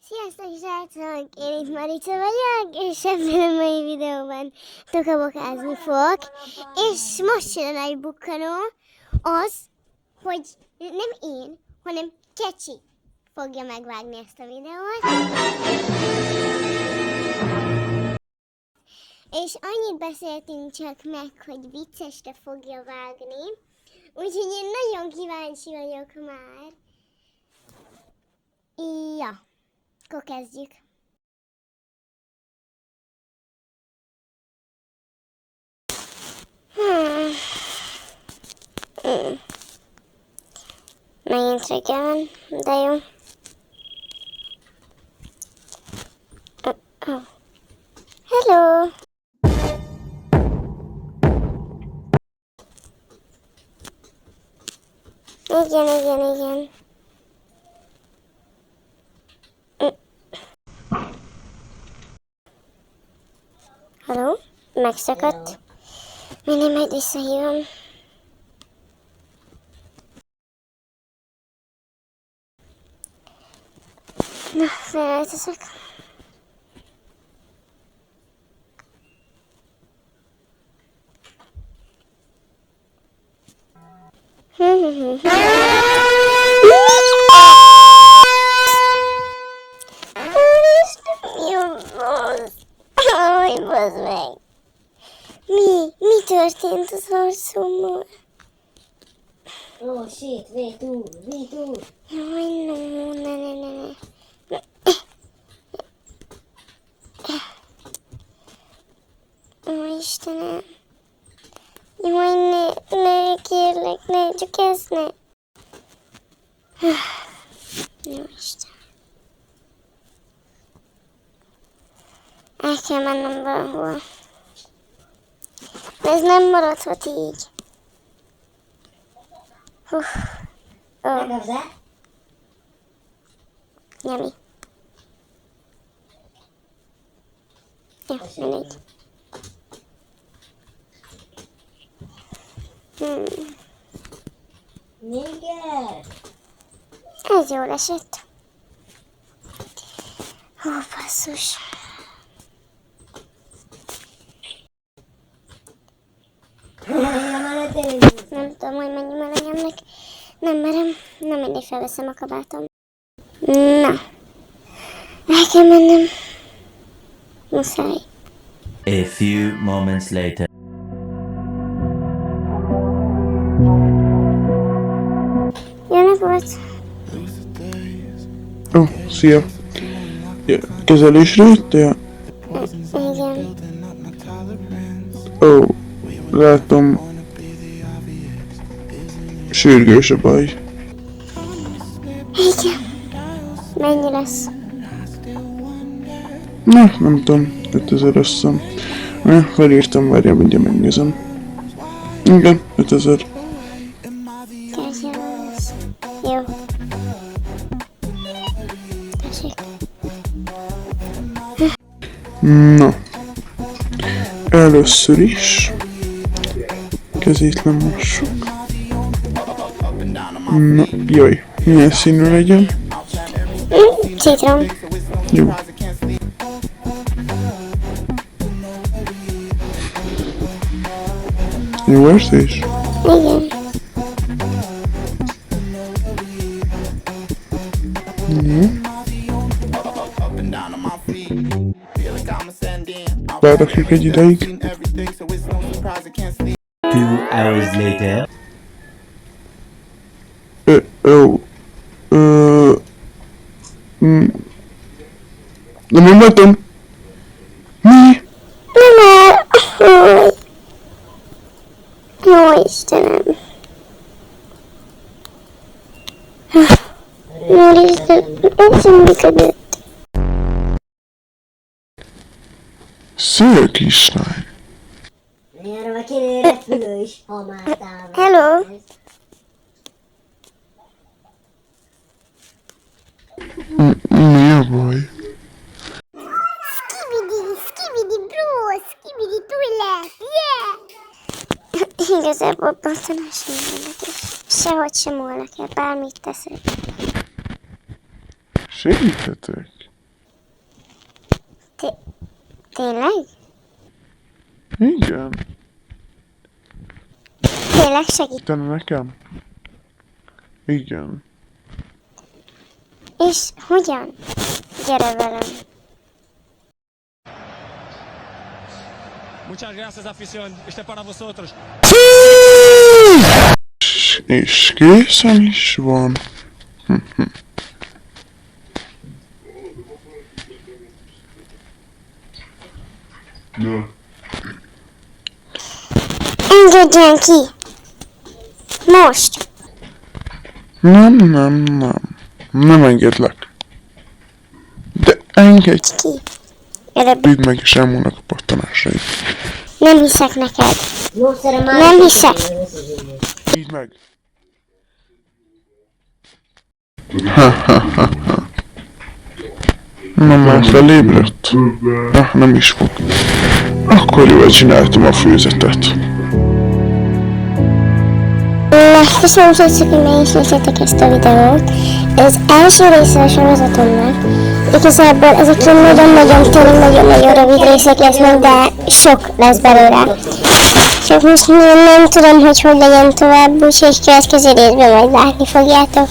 Sziasztok srácok! Én itt Marica vagyok, és ebben a mai videóban tokabokázni fogok. És most jön a nagy bukkanó az, hogy nem én, hanem Kecsi fogja megvágni ezt a videót. És annyit beszéltünk csak meg, hogy viccesre fogja vágni. Úgyhogy én nagyon kíváncsi vagyok már. Ja. Akkor kezdjük. Megint reggel van, de jó. Hello! Igen. Hello? Megszakadt. Mindig majd visszahívom. Na, felöltözök. Bazd meg! Mi történt az arcommal? Oh shit, vétúr! Jaj, no, ne. Ó, Istenem! Jaj, ne, kérlek, ne, csak ezt ne! Jó, Istenem! El kell mennem valahol. De ez nem maradhat így. Megkapsz-e? Nyami. Jó, mindegy. Néger! Ez jól esett. Ó, basszus. Nem tudom, hogy mennyi melegemnek. Nem merem. Nem mindig felveszem a kabátom. Na. El kell mennem. Muszáj. A few moments later. Jó napot! Ó, szia! Ja, kezelésre jöttél? Igen. Ó, látom. Sürgős a baj. Igen. Mennyi lesz? Na, nem tudom, 5000 összem. Felírtam, várjál, mindjárt megnézem. Igen, 5000. Kevesebb lesz. Jó. Tessék. Na. Először is. Kezét lemossuk. Na, jaj, milyen színű legyen? Citrom. Jó. Jó érzés? Igen. Várok egy ideig. 2 hours later. Ó. Nem látom. Mi? Nem. Jó, Istenem. Úristen, ez sem működött. Szia, kislány. Milyen a kinő repülő is hamáltál. Hello. Mi a baj? Skibidi bro, skibidi toilet, yeah! Igazából pattanás sem érdekes. Sehogy sem volna kell, bármit teszek. Segíthetek? Tényleg? Igen. Tényleg segíteni? Nekem? Igen. És hogyan? Gyere velem. Muchas gracias, afición. Este para vosotros. És készen is van. Engedjen ki! Most! Nem. Nem engedlek. De engedj! Ki! Gyere be. Vidd meg és elmúlnak a pattanásait. Nem hiszek neked. Módszere már... Nem hiszek. Vidd meg! Na már felébredt? Nem is fog. Akkor jól csináltam a főzetet. Köszönöm szépen, hogy meg is néztétek ezt a videót. Ez az első része a sorozatomnak. Igazából ezek nagyon-nagyon, tényleg nagyon-nagyon rövid részek lesznek, de sok lesz belőle. Csak most nem tudom, hogy legyen tovább, úgyhogy következő részben majd látni fogjátok.